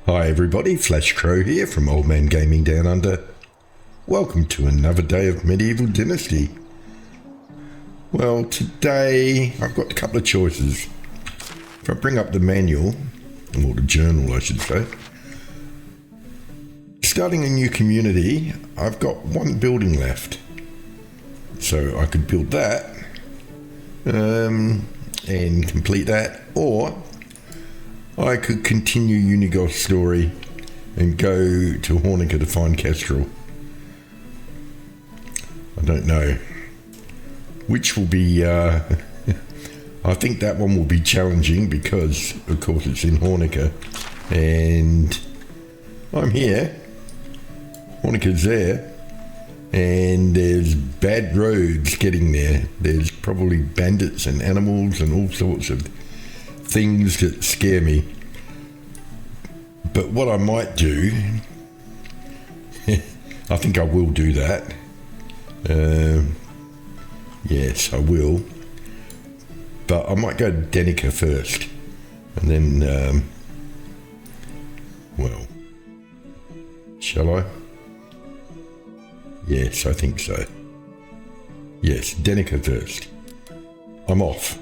Hi everybody, Flash Crow here from Old Man Gaming Down Under. Welcome to another day of Medieval Dynasty. Well, today I've got a couple of choices. If I bring up the manual, or the journal I should say, starting a new community, I've got one building left. So I could build that and complete that, or I could continue Unigoth's story and go to Hornica to find Kestral. I don't know. Which will be, I think that one will be challenging because, of course, it's in Hornica. And I'm here. Hornica's there. And there's bad roads getting there. There's probably bandits and animals and all sorts of things that scare me. But what I might do, I think I will do that. Yes, I will. But I might go to Danica first. And then, well, shall I? Yes, I think so. Yes, Danica first. I'm off.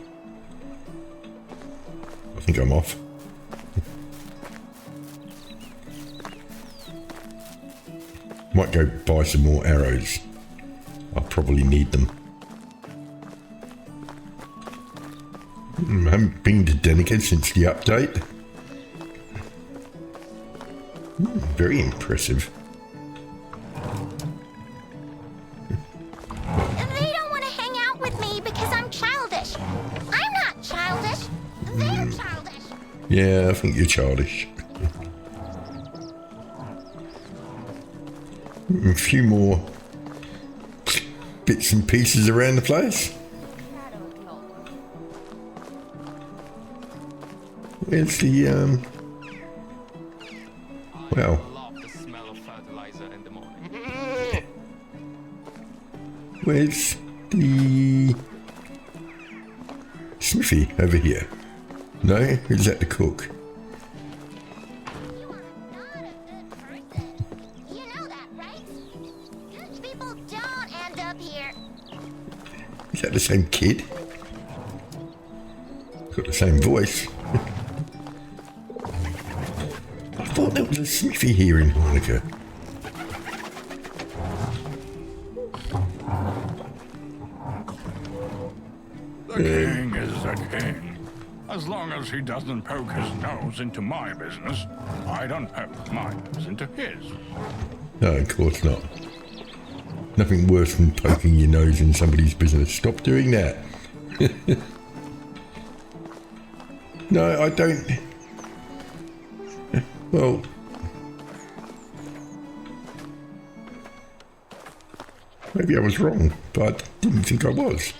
I think I'm off. Might go buy some more arrows. I'll probably need them. I haven't been to Danica since the update. Very impressive. They don't want to hang out with me because I'm childish. I'm not childish. They're childish. Yeah, I think you're childish. A few more bits and pieces around the place. Where's the, well. Where's the smithy over here? No? Is that the cook? You are not a good person. You know that, right? Good people don't end up here. Is that the same kid? Got the same voice. I thought there was a smithy here in Hornica. The king is the king. As long as he doesn't poke his nose into my business, I don't poke my nose into his. No, of course not. Nothing worse than poking your nose in somebody's business. Stop doing that. No, I don't. Well, maybe I was wrong, but I didn't think I was.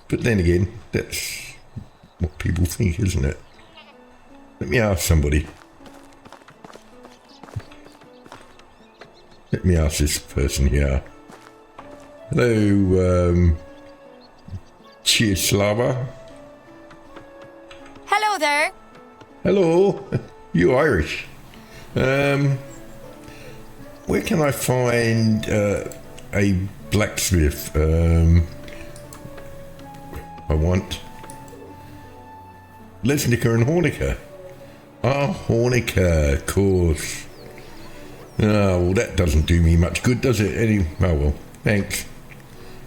But then again, that's what people think, isn't it? Let me ask somebody. Let me ask this person here. Hello, Chieslava. Hello there. Hello, you Irish. Where can I find a blacksmith? I want Lesnica and Hornica. Ah, Hornica, of course. Oh, well, that doesn't do me much good, does it? Oh, well, thanks.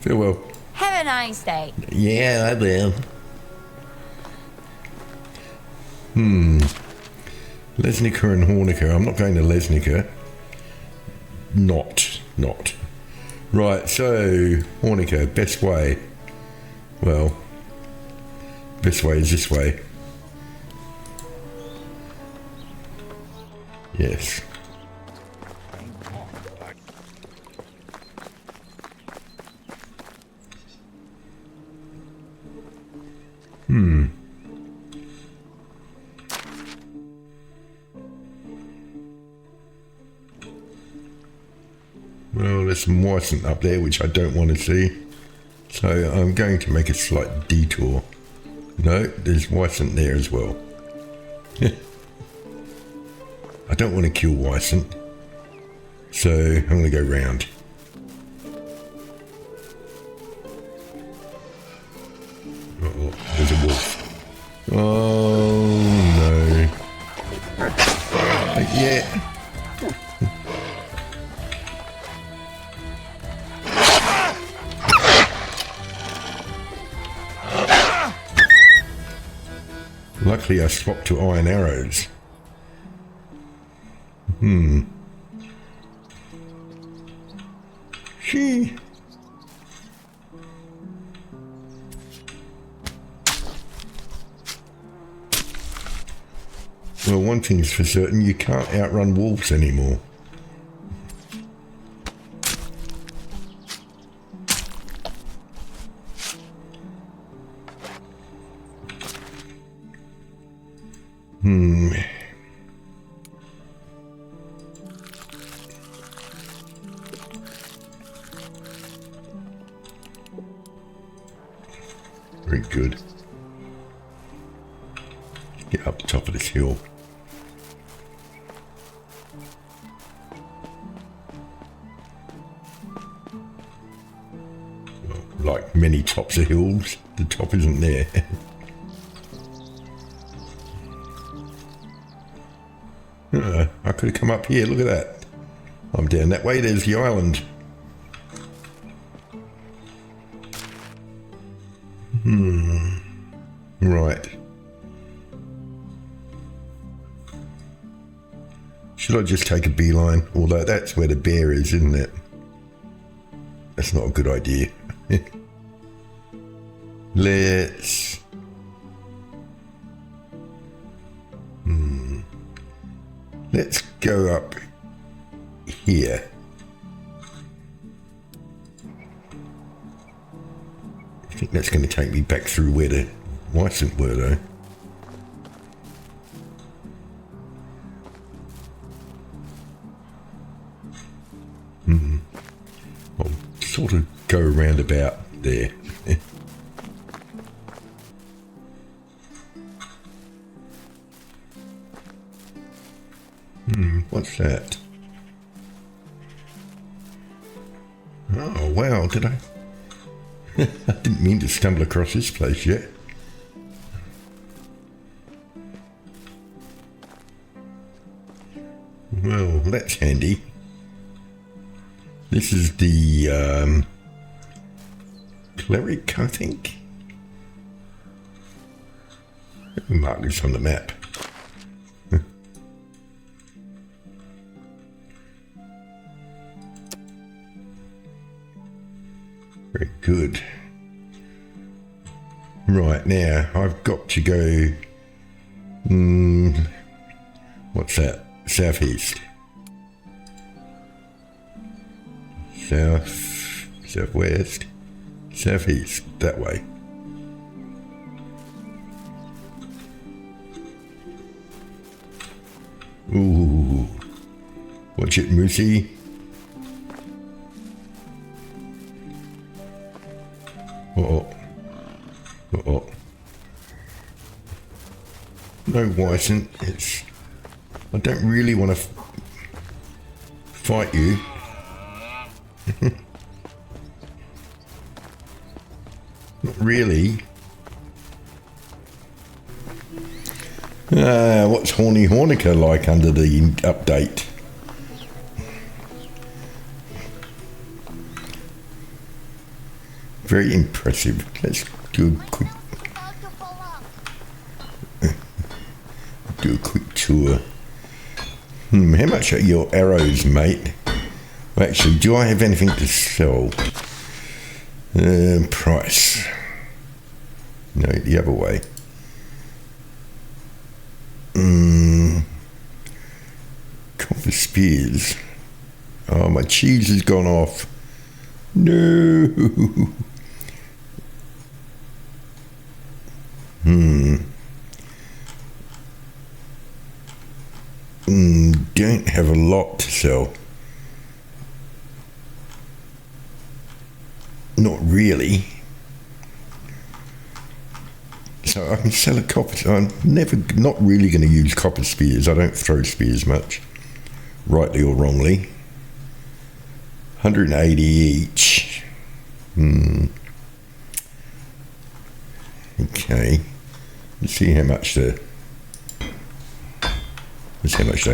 Farewell. Have a nice day. Yeah, I will. Lesnica and Hornica. I'm not going to Lesnica. Not. Right, so, Hornica, best way. Well, best way is this way. Yes. Well, there's some Wyson up there, which I don't want to see. So I'm going to make a slight detour. No, there's Wyson there as well. I don't want to kill Wyson, so I'm going to go round. Oh, there's a wolf. Oh no. Yeah. Luckily I swapped to iron arrows. She. Well, one thing's for certain, you can't outrun wolves anymore. Very good. Get up the top of this hill. Well, like many tops of hills, the top isn't there. I could have come up here, look at that. I'm down that way, there's the island. Right. Should I just take a beeline? Although that's where the bear is, isn't it? That's not a good idea. Let's... Let's go up here. I think that's going to take me back through where the Wyson were, though. I'll sort of go around about there. What's that? Oh, wow, did I? I didn't mean to stumble across this place yet. Well, that's handy. This is the cleric, I think. Let me mark this on the map. Very good. Right, now I've got to go... what's that? Southeast. South... Southwest? Southeast, that way. Ooh. Watch it, Moosey. Uh-oh. Uh-oh. No, Wyson. It's... I don't really want to fight you. Not really. What's Horny Hornica like under the update? Very impressive. Let's do a quick tour. How much are your arrows, mate? Well, actually, do I have anything to sell? Price. No, the other way. Copper spears. Oh, my cheese has gone off. No. Don't have a lot to sell. Not really. So I can sell a copper. I'm not really going to use copper spears. I don't throw spears much, rightly or wrongly. 180 each. Okay. Let's see how much they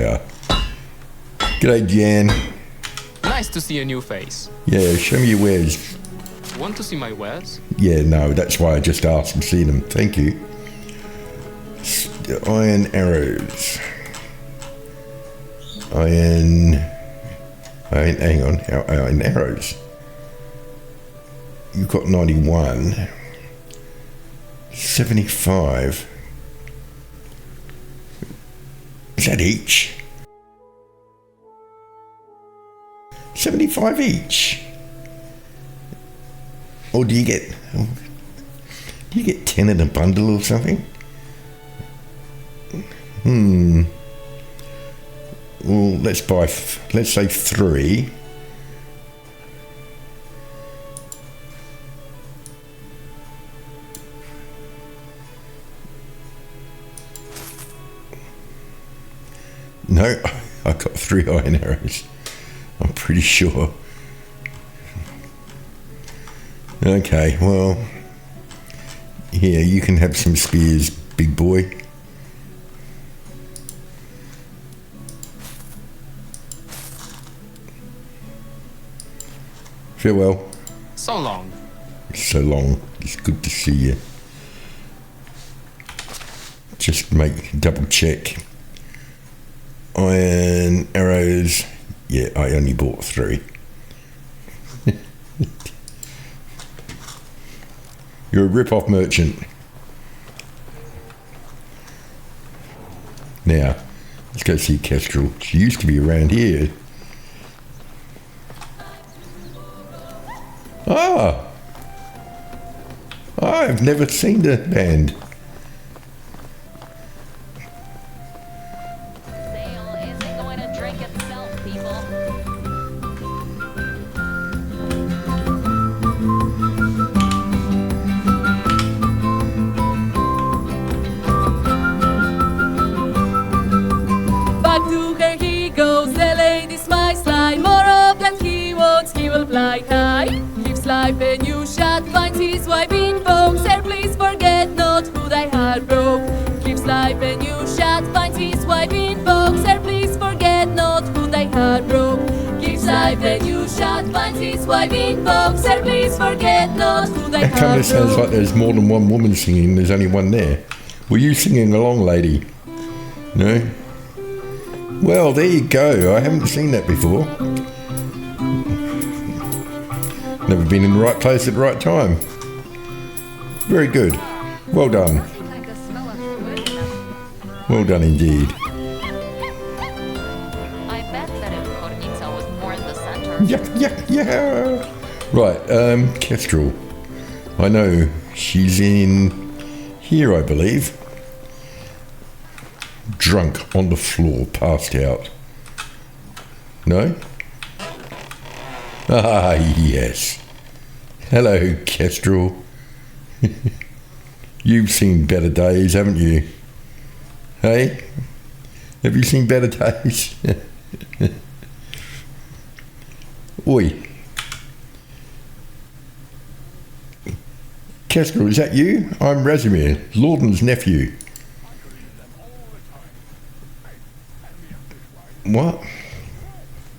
are. G'day, Jan. Nice to see a new face. Yeah, show me your wares. Want to see my wares? Yeah, no, that's why I just asked and see them. Thank you. Iron arrows. Iron, hang on, iron arrows. You've got 91. 75. Is that each? 75 each. Or do you get 10 in a bundle or something? Well, let's say 3. No, I got 3 iron arrows. I'm pretty sure. Okay, well, here, you can have some spears, big boy. Farewell. So long. So long. It's good to see you. Just double check. Iron arrows. Yeah, I only bought 3. You're a rip-off merchant. Now, let's go see Kestral. She used to be around here. Ah! I've never seen the band. Sale isn't going to drink itself, people. Back to her he goes, the lady smiles like more of that he wants, he will fly high. Gives life a new shot, finds his wife in vogue. Sir, please forget not who thy heart broke. Gives life a new shot, finds his wife in vogue. Sir, please forget not who thy heart broke. Gives life a new shot, finds his wife in vogue. Sir, please forget not who thy How come heart it sounds like broke. there's more than one woman singing? There's only one there. Were you singing along, lady? No? Well, there you go. I haven't seen that before. Never been in the right place at the right time. Very good. Well done. Well done indeed. I bet that if Kornica was more in the center. Yeah. Right, Kestral. I know. She's in here, I believe. Drunk on the floor, passed out. No? Ah, yes. Hello, Kestral. You've seen better days, haven't you? Hey? Have you seen better days? Oi. Kestral, is that you? I'm Rasimir, Lorden's nephew. What?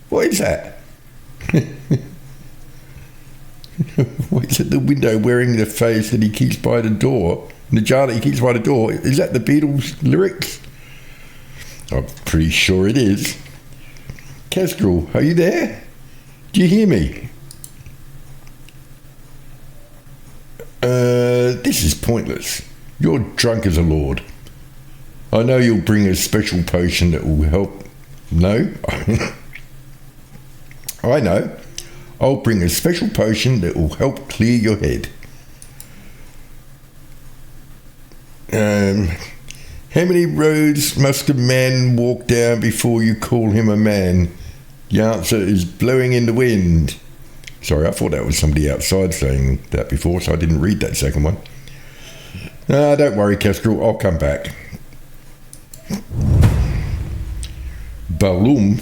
What is that? What's at the window wearing the face that he keeps by the door? The jar that he keeps by the door? Is that the Beatles lyrics? I'm pretty sure it is. Kestral, are you there? Do you hear me? This is pointless. You're drunk as a lord. I know you'll bring a special potion that will help. No? I know. I'll bring a special potion that will help clear your head. How many roads must a man walk down before you call him a man? The answer is blowing in the wind. Sorry, I thought that was somebody outside saying that before, so I didn't read that second one. Don't worry, Kestral, I'll come back. Balloon,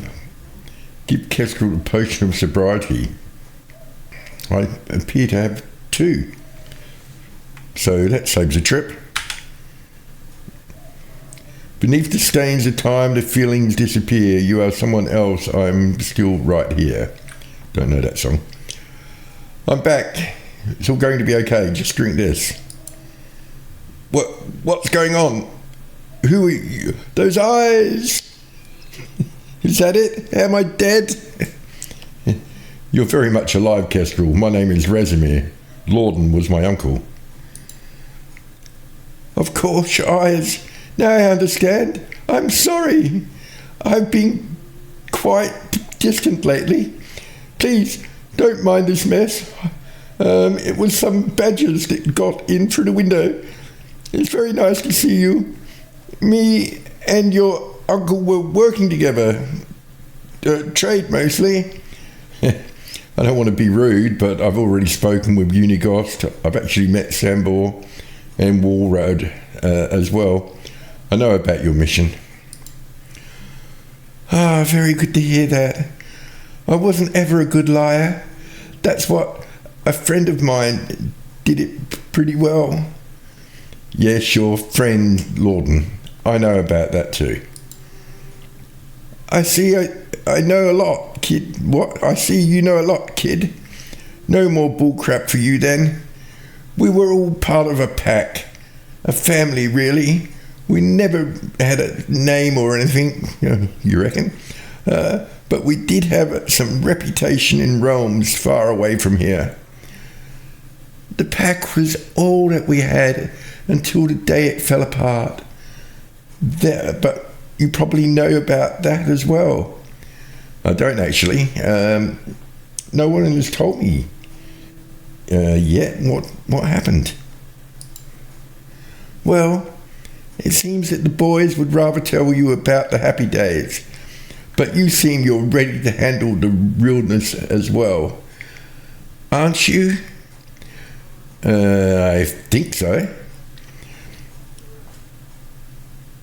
give Kestral a potion of sobriety. I appear to have 2. So that saves a trip. Beneath the stains of time, the feelings disappear. You are someone else. I'm still right here. Don't know that song. I'm back. It's all going to be okay. Just drink this. What's going on? Who are you? Those eyes. Is that it? Am I dead? You're very much alive, Kestral. My name is Rezimir. Lorden was my uncle. Of course, your eyes. Now I understand. I'm sorry. I've been quite distant lately. Please, don't mind this mess. It was some badgers that got in through the window. It's very nice to see you. Me and your uncle were working together. Trade mostly. I don't want to be rude, but I've already spoken with Unigost. I've actually met Sambor and Walrod as well. I know about your mission. Very good to hear that. I wasn't ever a good liar. That's what a friend of mine did it pretty well. Yes, your friend Lorden. I know about that too. I see I know a lot, kid. What? I see you know a lot, kid. No more bullcrap for you then. We were all part of a pack. A family, really. We never had a name or anything, you reckon? But we did have some reputation in realms far away from here. The pack was all that we had until the day it fell apart. But you probably know about that as well. I don't actually. No one has told me yet what happened. Well, it seems that the boys would rather tell you about the happy days, but you seem you're ready to handle the realness as well. Aren't you? I think so.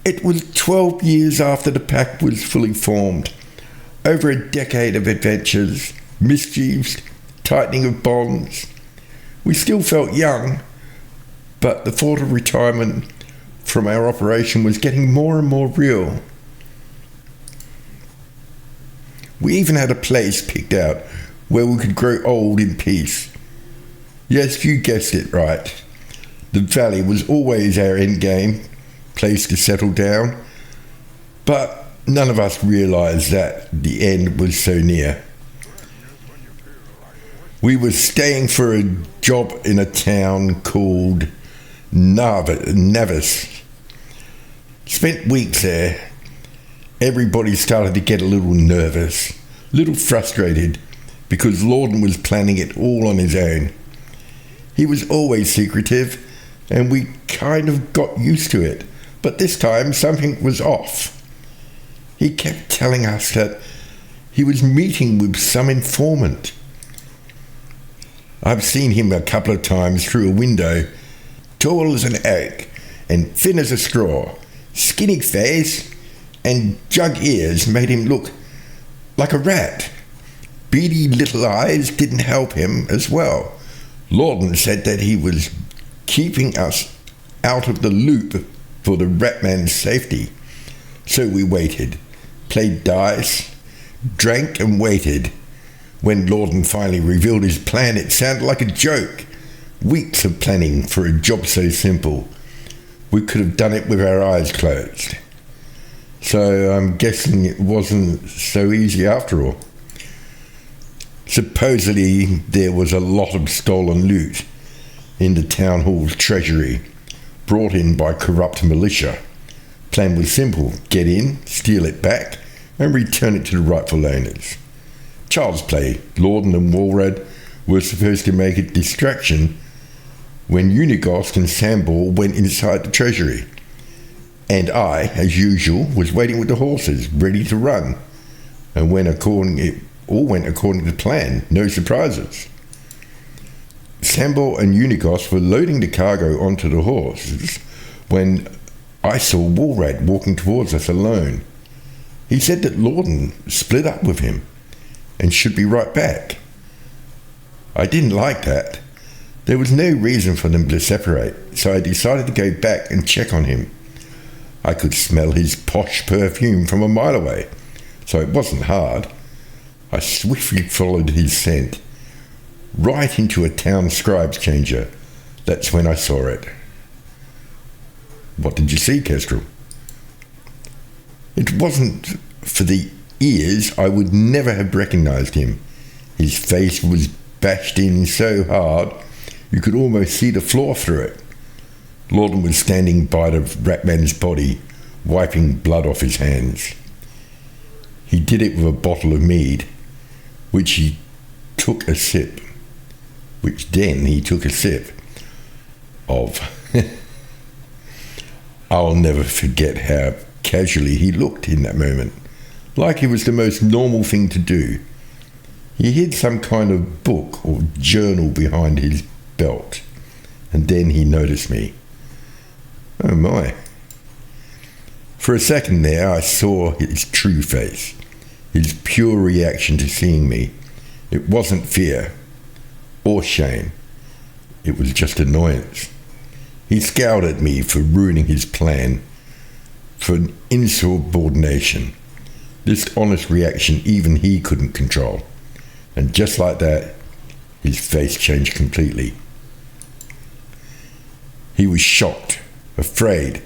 It was 12 years after the pact was fully formed. Over a decade of adventures, mischiefs, tightening of bonds. We still felt young, but the thought of retirement from our operation was getting more and more real. We even had a place picked out where we could grow old in peace. Yes, you guessed it right. The valley was always our end game, place to settle down, but none of us realised that the end was so near. We were staying for a job in a town called Navis. Spent weeks there. Everybody started to get a little nervous, a little frustrated, because Lorden was planning it all on his own. He was always secretive, and we kind of got used to it. But this time, something was off. He kept telling us that he was meeting with some informant. I've seen him a couple of times through a window, tall as an oak and thin as a straw, skinny face and jug ears made him look like a rat. Beady little eyes didn't help him as well. Lorden said that he was keeping us out of the loop for the Ratman's safety. So we waited, played dice, drank and waited. When Lorden finally revealed his plan, it sounded like a joke. Weeks of planning for a job so simple. We could have done it with our eyes closed. So I'm guessing it wasn't so easy after all. Supposedly there was a lot of stolen loot in the town hall's treasury, brought in by corrupt militia. Plan was simple: get in, steal it back, and return it to the rightful owners. Child's play. Lorden and Walrod were supposed to make a distraction when Unigost and Sambor went inside the treasury. And I, as usual, was waiting with the horses, ready to run. And when it all went according to plan, no surprises. Sambor and Unigost were loading the cargo onto the horses when I saw Walrad walking towards us alone. He said that Lorden split up with him and should be right back. I didn't like that. There was no reason for them to separate, so I decided to go back and check on him. I could smell his posh perfume from a mile away, so it wasn't hard. I swiftly followed his scent, right into a town scribe's changer. That's when I saw it. What did you see, Kestral? It wasn't for the ears, I would never have recognized him. His face was bashed in so hard, you could almost see the floor through it. Lorden was standing by the Ratman's body, wiping blood off his hands. He did it with a bottle of mead, which he took a sip of. I'll never forget how casually he looked in that moment, like it was the most normal thing to do. He hid some kind of book or journal behind his belt, and then he noticed me. Oh my. For a second there, I saw his true face, his pure reaction to seeing me. It wasn't fear or shame. It was just annoyance. He scowled at me for ruining his plan, for insubordination. This honest reaction even he couldn't control. And just like that, his face changed completely. He was shocked, afraid,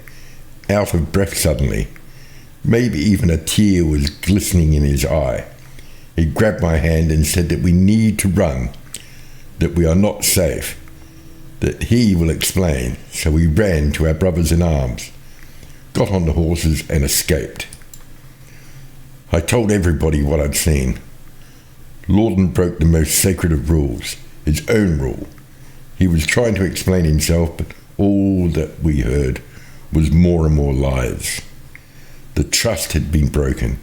out of breath suddenly. Maybe even a tear was glistening in his eye. He grabbed my hand and said that we need to run, that we are not safe, that he will explain. So we ran to our brothers in arms, got on the horses and escaped. I told everybody what I'd seen. Lorden broke the most sacred of rules, his own rule. He was trying to explain himself, but all that we heard was more and more lies. The trust had been broken.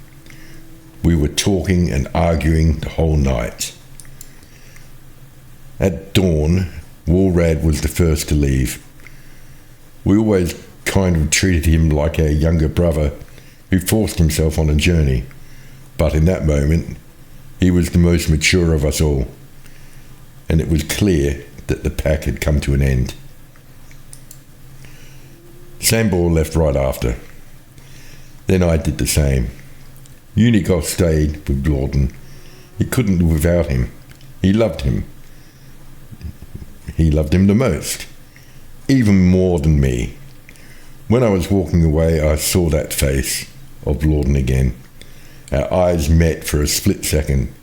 We were talking and arguing the whole night. At dawn, Walrad was the first to leave. We always kind of treated him like our younger brother who forced himself on a journey. But in that moment, he was the most mature of us all, and it was clear that the pack had come to an end. Sambor left right after. Then I did the same. Unigoth stayed with Lorden. He couldn't live without him. He loved him. He loved him the most, even more than me. When I was walking away, I saw that face of Lorden again. Our eyes met for a split second,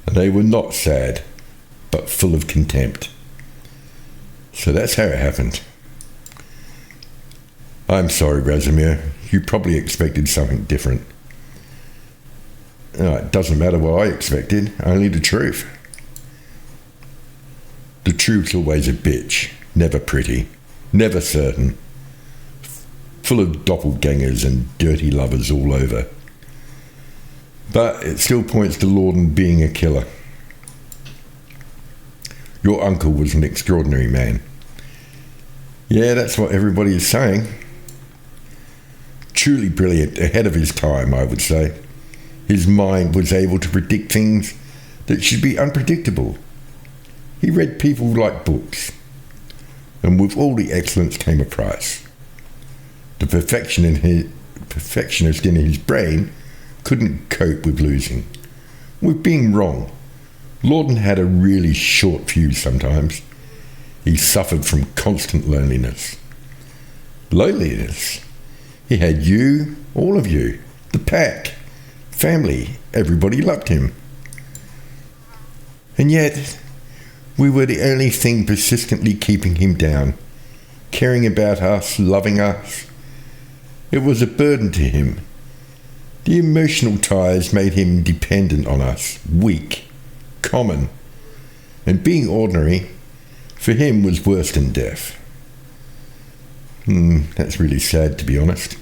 and they were not sad, but full of contempt. So that's how it happened. I'm sorry, Razimir. You probably expected something different. It doesn't matter what I expected, only the truth. The truth's always a bitch, never pretty, never certain, full of doppelgangers and dirty lovers all over. But it still points to Lorden being a killer. Your uncle was an extraordinary man. Yeah, that's what everybody is saying. Truly brilliant, ahead of his time, I would say. His mind was able to predict things that should be unpredictable. He read people like books, and with all the excellence came a price. The perfectionist in his brain couldn't cope with losing, with being wrong. Lorden had a really short fuse sometimes. He suffered from constant loneliness. Loneliness? He had you, all of you, the pack, family, everybody loved him. And yet, we were the only thing persistently keeping him down, caring about us, loving us. It was a burden to him. The emotional ties made him dependent on us, weak, common, and being ordinary, for him was worse than death. That's really sad, to be honest.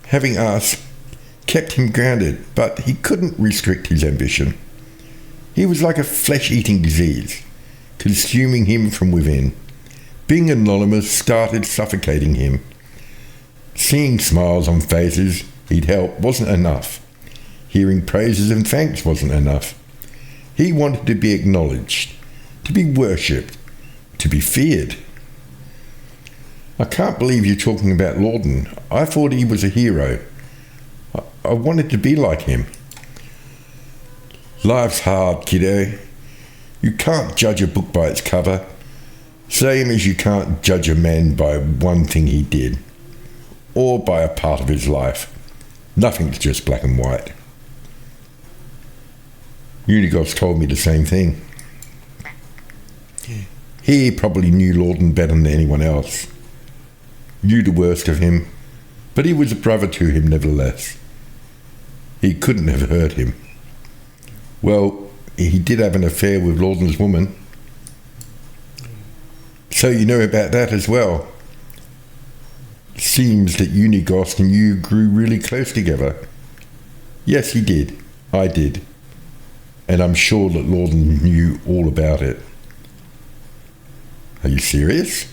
Having us kept him grounded, but he couldn't restrict his ambition. He was like a flesh-eating disease, consuming him from within, Being anonymous started suffocating him. Seeing smiles on faces he'd helped wasn't enough. Hearing praises and thanks wasn't enough. He wanted to be acknowledged, to be worshipped, to be feared. I can't believe you're talking about Lawden. I thought he was a hero. I wanted to be like him. Life's hard, kiddo. You can't judge a book by its cover, same as you can't judge a man by one thing he did, or by a part of his life. Nothing's just black and white. Unigos told me the same thing. He probably knew Lawden better than anyone else. Knew the worst of him, but he was a brother to him nevertheless. He couldn't have hurt him. Well, he did have an affair with Lawden's woman. So you know about that as well. Seems that Unigos and you grew really close together. Yes, he did. I did. And I'm sure that Lawden knew all about it. Are you serious?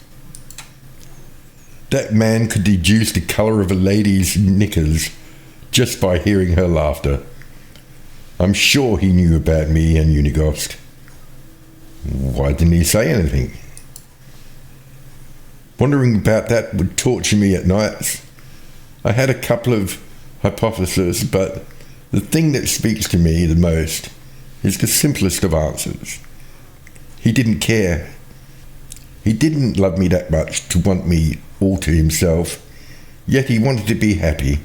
That man could deduce the colour of a lady's knickers just by hearing her laughter. I'm sure he knew about me and Unigos. Why didn't he say anything? Wondering about that would torture me at nights. I had a couple of hypotheses, but the thing that speaks to me the most is the simplest of answers. He didn't care. He didn't love me that much to want me all to himself, yet he wanted to be happy.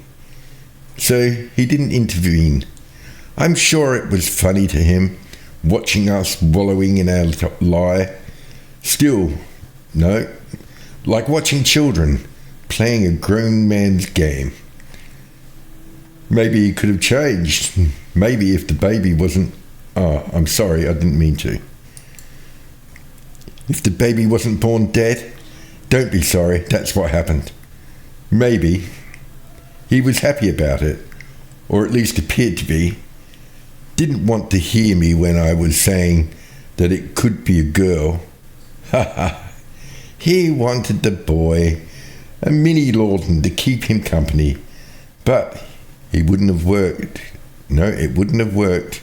So he didn't intervene. I'm sure it was funny to him, watching us wallowing in our lie. Still, no, like watching children playing a grown man's game. Maybe he could have changed. Maybe if the baby wasn't... I'm sorry, I didn't mean to. If the baby wasn't born dead, don't be sorry, that's what happened. Maybe. He was happy about it, or at least appeared to be. Didn't want to hear me when I was saying that it could be a girl. Ha ha. He wanted the boy, a mini Lawden, to keep him company. But it wouldn't have worked. No, it wouldn't have worked.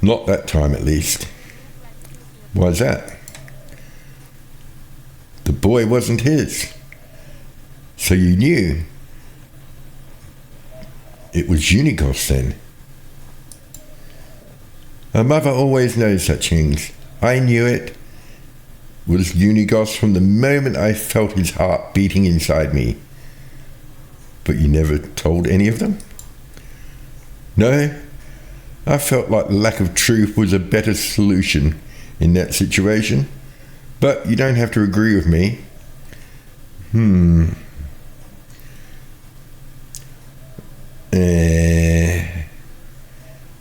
Not that time, at least. Why's that? The boy wasn't his. So you knew it was Unigos then. A mother always knows such things. I knew it was Unigos from the moment I felt his heart beating inside me. But you never told any of them? No, I felt like lack of truth was a better solution in that situation. But you don't have to agree with me.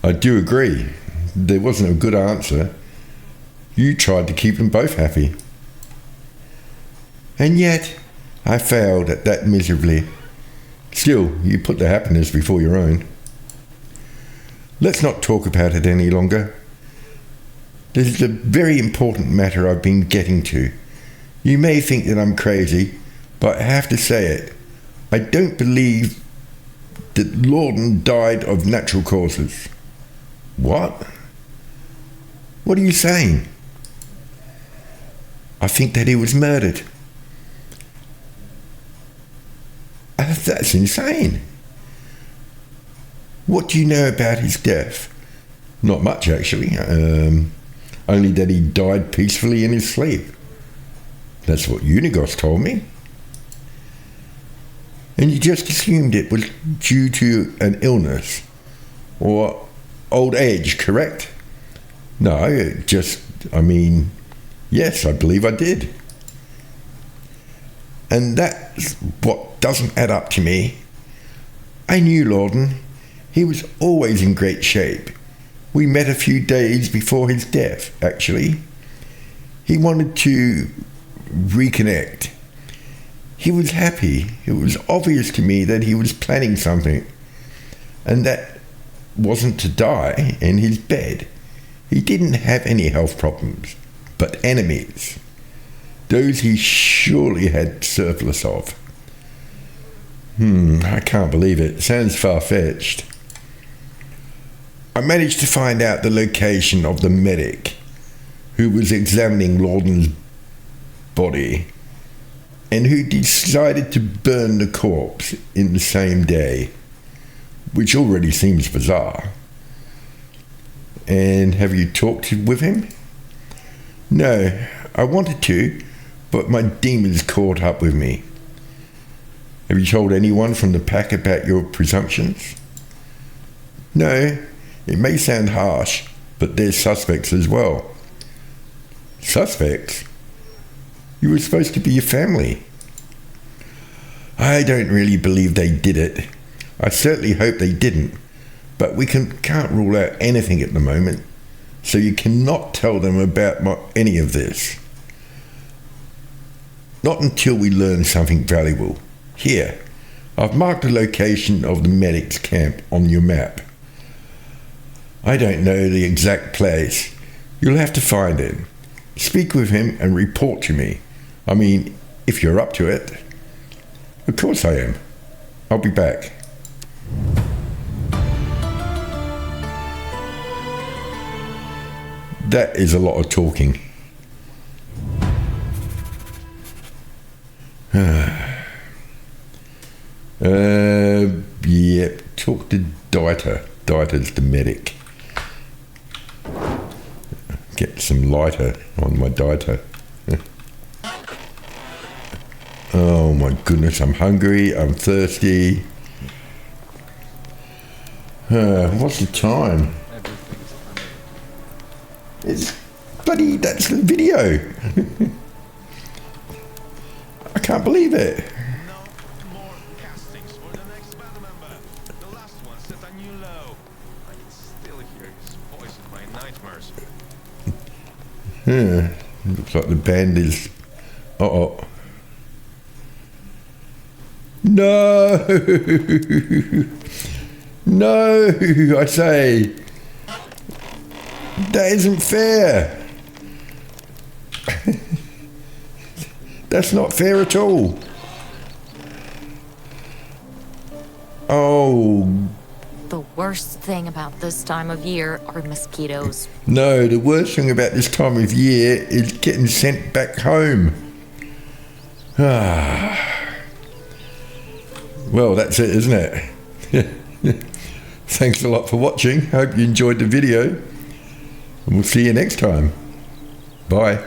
I do agree. There wasn't a good answer. You tried to keep them both happy. And yet, I failed at that miserably. Still, you put the happiness before your own. Let's not talk about it any longer. This is a very important matter I've been getting to. You may think that I'm crazy, but I have to say it. I don't believe that Lawden died of natural causes. What? What are you saying? I think that he was murdered. That's insane. What do you know about his death? Not much, actually. Only that he died peacefully in his sleep. That's what Unigos told me. And you just assumed it was due to an illness or old age, correct? No, yes, I believe I did. And that's what doesn't add up to me. I knew Lawden. He was always in great shape. We met a few days before his death, actually. He wanted to reconnect. He was happy. It was obvious to me that he was planning something. And that wasn't to die in his bed. He didn't have any health problems, but enemies. Those he surely had surplus of. I can't believe it. Sounds far-fetched. I managed to find out the location of the medic who was examining Lawden's body and who decided to burn the corpse in the same day, which already seems bizarre. And have you talked with him? No, I wanted to, but my demons caught up with me. Have you told anyone from the pack about your presumptions? No, it may sound harsh, but they're suspects as well. Suspects? You were supposed to be a family. I don't really believe they did it. I certainly hope they didn't, but we can't rule out anything at the moment, so you cannot tell them about any of this. Not until we learn something valuable. Here, I've marked the location of the medic's camp on your map. I don't know the exact place. You'll have to find it. Speak with him and report to me. I mean, if you're up to it. Of course I am. I'll be back. That is a lot of talking. Yep, talk to Dieter. Dieter's the medic. Get some lighter on my Dieter. Oh my goodness, I'm hungry, I'm thirsty. What's the time? It's bloody, that's the video. I can't believe it. No more castings for the next band member. The last one set a new low. I can still hear his voice in my nightmares. Looks like the band is... Uh-oh. No! No, I say. That isn't fair. That's not fair at all. Oh. The worst thing about this time of year are mosquitoes. No, the worst thing about this time of year is getting sent back home. Well, that's it, isn't it? Thanks a lot for watching. Hope you enjoyed the video. And we'll see you next time. Bye.